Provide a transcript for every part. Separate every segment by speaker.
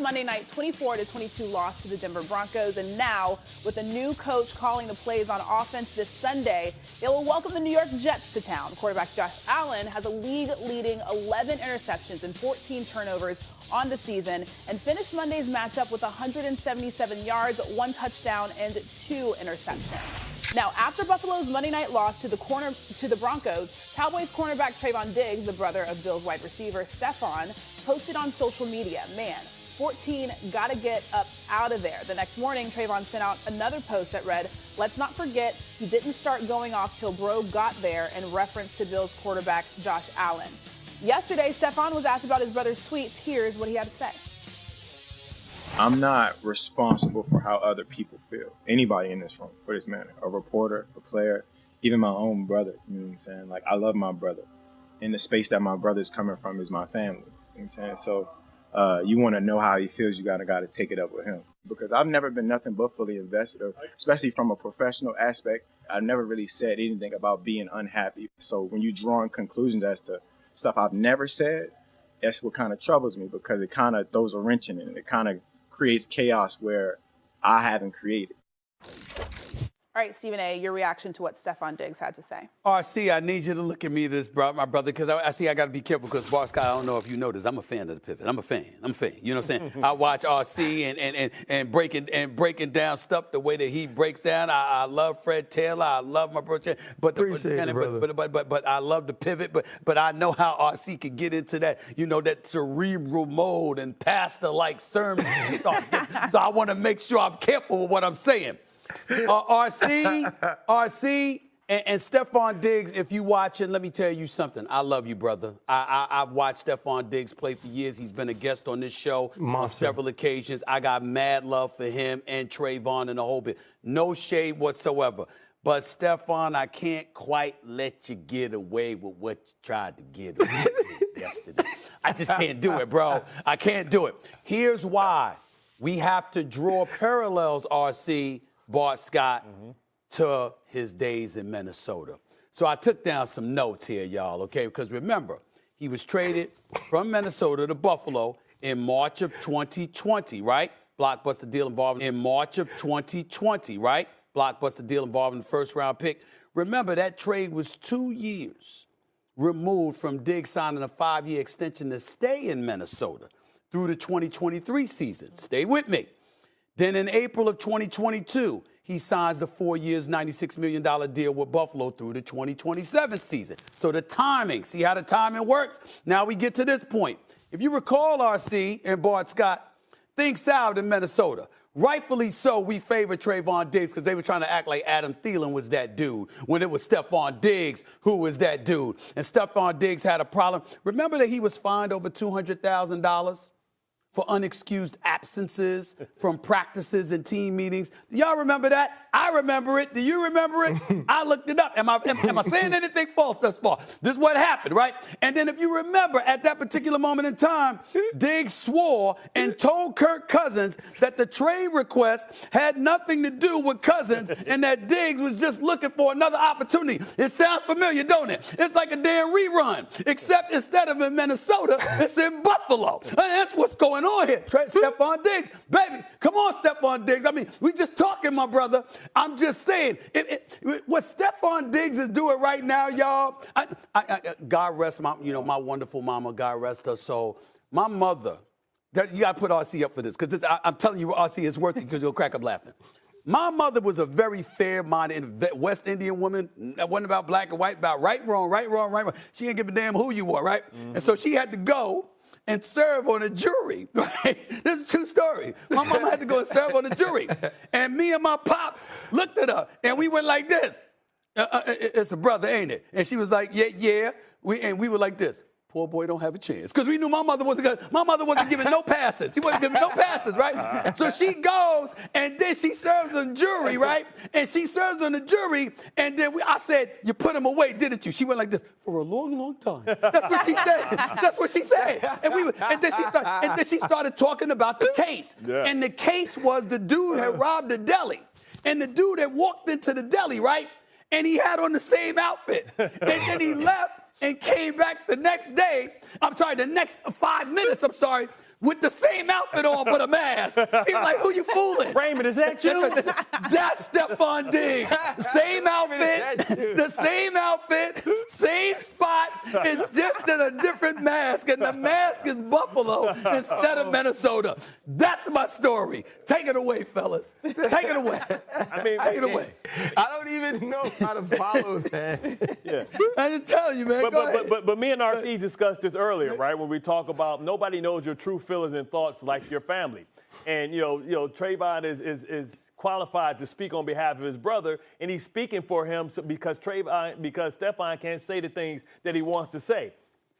Speaker 1: Monday night 24-22 loss to the Denver Broncos, and now with a new coach calling the plays on offense this Sunday, they will welcome the New York Jets to town. Quarterback Josh Allen has a league-leading 11 interceptions and 14 turnovers on the season and finished Monday's matchup with 177 yards, 1 touchdown, and 2 interceptions. Now, after Buffalo's Monday night loss to the Broncos, Cowboys cornerback Trevon Diggs, the brother of Bills wide receiver Stefon, posted on social media, "Man, 14, gotta get up out of there." The next morning, Trevon sent out another post that read, "Let's not forget he didn't start going off till bro got there," in reference to Bills quarterback Josh Allen. Yesterday, Stefon was asked about his brother's tweets. Here's what he had to say.
Speaker 2: I'm not responsible for how other people feel. Anybody in this room, for this matter, a reporter, a player, even my own brother. You know what I'm saying? Like, I love my brother. And the space that my brother's coming from is my family. You know what I'm saying? So you want to know how he feels, you gotta take it up with him. Because I've never been nothing but fully invested, especially from a professional aspect. I've never really said anything about being unhappy. So when you draw conclusions as to stuff I've never said, that's what kind of troubles me, because it kind of throws a wrench in it. And it kind of creates chaos where I haven't created.
Speaker 1: All right, Stephen A., your reaction to what Stefon Diggs had to say.
Speaker 3: RC, I need you to look at me, my brother, because I got to be careful, because Bar Scott, I don't know if you noticed, I'm a fan of the pivot. I'm a fan. You know what I'm saying? I watch RC and breaking down stuff the way that he breaks down. I love Fred Taylor. I love my brother. But I love the pivot. But I know how RC can get into that, that cerebral mode and pastor-like sermon. So I want to make sure I'm careful with what I'm saying. RC, and Stefon Diggs, if you watching, let me tell you something. I love you, brother. I've watched Stefon Diggs play for years. He's been a guest on this show on several occasions. I got mad love for him and Trayvon and the whole bit. No shade whatsoever. But, Stefon, I can't quite let you get away with what you tried to get away with yesterday. I just can't do it, bro. I can't do it. Here's why. We have to draw parallels, RC, Bart Scott, to his days in Minnesota. So I took down some notes here, y'all, okay? Because remember, he was traded from Minnesota to Buffalo in March of 2020, right? Blockbuster deal involving in March of 2020, right? Blockbuster deal involving the first-round pick. Remember, that trade was 2 years removed from Diggs signing a 5-year extension to stay in Minnesota through the 2023 season. Stay with me. Then in April of 2022, he signs a 4 years, $96 million deal with Buffalo through the 2027 season. So the timing, see how the timing works? Now we get to this point. If you recall, RC and Bart Scott, things soured in Minnesota. Rightfully so, we favor Trayvon Diggs because they were trying to act like Adam Thielen was that dude when it was Stefon Diggs who was that dude. And Stefon Diggs had a problem. Remember that he was fined over $200,000? For unexcused absences from practices and team meetings. Do y'all remember that? I remember it. Do you remember it? I looked it up. Am I saying anything false thus far? This is what happened, right? And then if you remember, at that particular moment in time, Diggs swore and told Kirk Cousins that the trade request had nothing to do with Cousins and that Diggs was just looking for another opportunity. It sounds familiar, don't it? It's like a damn rerun, except instead of in Minnesota, it's in Buffalo. And that's what's going on here. Stefon Diggs, baby, come on, Stefon Diggs. I mean, we just talking, my brother. I'm just saying, what Stefon Diggs is doing right now, y'all. God rest my wonderful mama. God rest her soul. My mother. You got to put RC up for this, because I'm telling you, RC is worth it, because you'll crack up laughing. My mother was a very fair-minded West Indian woman. That wasn't about black and white, about right, wrong, right, wrong, right, wrong. She didn't give a damn who you were, right? Mm-hmm. And so she had to go and serve on a jury, right? This is a true story. My mama had to go and serve on a jury. And me and my pops looked at her, and we went like this. It's a brother, ain't it? And she was like, yeah. We were like this. Poor boy don't have a chance. Because we knew my mother wasn't giving no passes. She wasn't giving no passes, right? So she goes, and then she serves on jury, right? And she serves on the jury, and then I said, you put him away, didn't you? She went like this, for a long, long time. That's what she said. That's what she said. And then she started talking about the case. Yeah. And the case was the dude had robbed a deli. And the dude had walked into the deli, right? And he had on the same outfit. And then he left and came back the next day, the next 5 minutes, with the same outfit on but a mask. He's like, who you fooling?
Speaker 4: Raymond, is that you?
Speaker 3: That's Stefon Diggs. Same outfit, the same outfit, same spot. It's just in a different mask, and the mask is Buffalo instead of Minnesota. That's my story. Take it away, fellas. Take it away.
Speaker 4: I mean,
Speaker 3: take it away.
Speaker 5: I don't even know how to follow that.
Speaker 4: Yeah.
Speaker 3: I just tell you, man.
Speaker 4: But me and RC discussed this earlier, right? When we talk about nobody knows your true feelings and thoughts like your family. And, you know, Trayvon is qualified to speak on behalf of his brother, and he's speaking for him because Stefon can't say the things that he wants to say.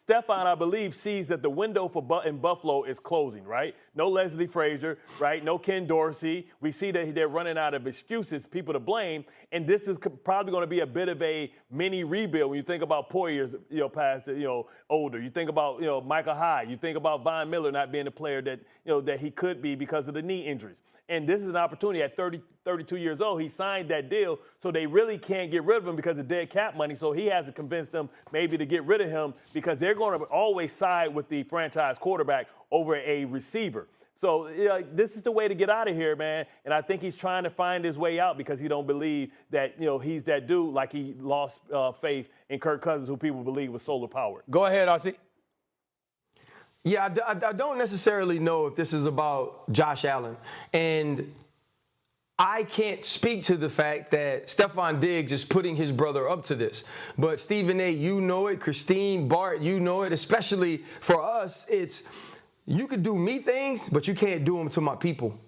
Speaker 4: Stefon, I believe, sees that the window in Buffalo is closing, right? No Leslie Frazier, right? No Ken Dorsey. We see that they're running out of excuses, people to blame, and this is probably going to be a bit of a mini rebuild. When you think about Poyer's, past, older. You think about, Michael Hyde. You think about Von Miller not being the player that, that he could be because of the knee injuries. And this is an opportunity at 32 years old. He signed that deal, so they really can't get rid of him because of dead cap money. So he has to convince them maybe to get rid of him because they're going to always side with the franchise quarterback over a receiver. So this is the way to get out of here, man. And I think he's trying to find his way out because he don't believe that he's that dude like he lost faith in Kirk Cousins, who people believe was solar powered.
Speaker 3: Go ahead, RC.
Speaker 5: Yeah, I don't necessarily know if this is about Josh Allen. And I can't speak to the fact that Stefon Diggs is putting his brother up to this. But Stephen A., you know it. Christine, Bart, you know it. Especially for us, it's you could do me things, but you can't do them to my people.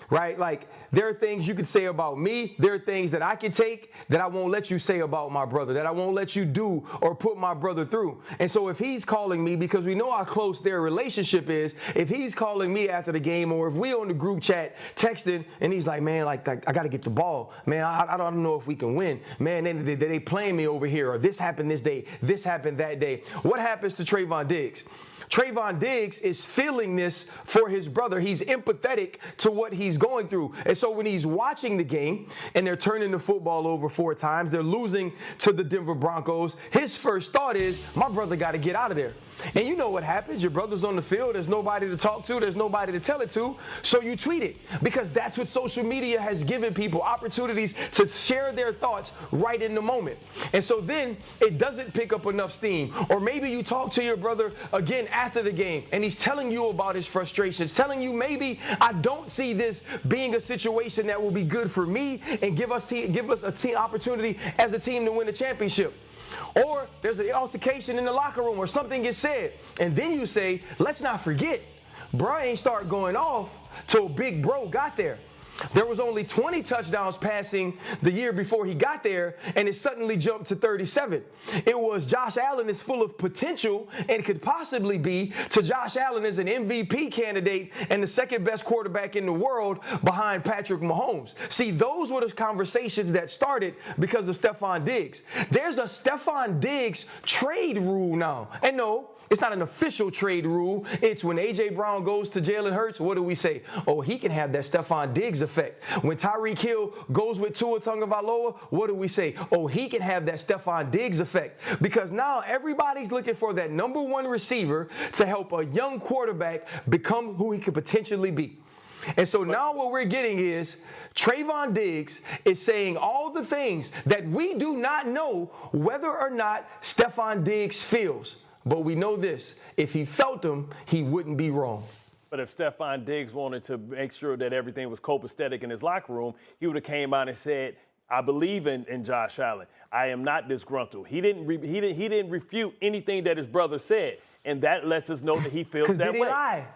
Speaker 5: Right? Like, there are things you could say about me. There are things that I could take that I won't let you say about my brother, that I won't let you do or put my brother through. And so if he's calling me, because we know how close their relationship is, if he's calling me after the game, or if we on the group chat texting and he's like, man, like I got to get the ball. Man, I don't know if we can win. Man, they playing me over here, or this happened this day, this happened that day. What happens to Trayvon Diggs? Trayvon Diggs is feeling this for his brother. He's empathetic to what he's going through. And so when he's watching the game and they're turning the football over 4 times, they're losing to the Denver Broncos, his first thought is, my brother got to get out of there. And you know what happens. Your brother's on the field. There's nobody to talk to. There's nobody to tell it to. So you tweet it, because that's what social media has given people, opportunities to share their thoughts right in the moment. And so then it doesn't pick up enough steam. Or maybe you talk to your brother again after the game and he's telling you about his frustrations, telling you, maybe I don't see this being a situation that will be good for me and give us a team opportunity as a team to win a championship. Or there's an altercation in the locker room or something gets said. And then you say, let's not forget, bro ain't start going off till big bro got there. There was only 20 touchdowns passing the year before he got there, and it suddenly jumped to 37. It was Josh Allen is full of potential and could possibly be to Josh Allen as an MVP candidate and the second best quarterback in the world behind Patrick Mahomes. See, those were the conversations that started because of Stefon Diggs. There's a Stefon Diggs trade rule now. And no, it's not an official trade rule. It's when A.J. Brown goes to Jalen Hurts, what do we say? Oh, he can have that Stefon Diggs effect. When Tyreek Hill goes with Tua Tagovailoa, what do we say? Oh, he can have that Stefon Diggs effect. Because now everybody's looking for that number 1 receiver to help a young quarterback become who he could potentially be. And so now what we're getting is Trayvon Diggs is saying all the things that we do not know whether or not Stefon Diggs feels. But we know this, if he felt them, he wouldn't be wrong.
Speaker 4: But if Stefon Diggs wanted to make sure that everything was copacetic in his locker room, he would have came out and said, I believe in Josh Allen. I am not disgruntled. He didn't refute anything that his brother said, and that lets us know that he feels that way.
Speaker 5: Did he lie?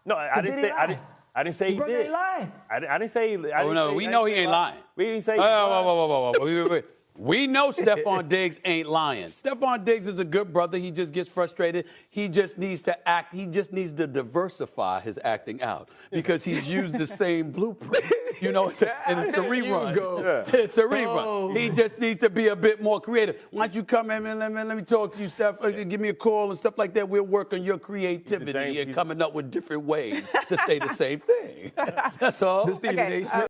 Speaker 4: No, I didn't say. I didn't say he did.
Speaker 5: Ain't lying.
Speaker 4: I didn't say.
Speaker 3: We know he ain't lying.
Speaker 4: We didn't say.
Speaker 3: Whoa. We know Stefon Diggs ain't lying. Stefon Diggs is a good brother. He just gets frustrated. He just needs to act. He just needs to diversify his acting out because he's used the same blueprint. And it's a rerun. It's a rerun.
Speaker 5: Oh.
Speaker 3: He just needs to be a bit more creative. Why don't you come in and let me talk to you, Steph? Give me a call and stuff like that. We'll work on your creativity and coming up with different ways to say the same thing. That's all.
Speaker 1: Okay.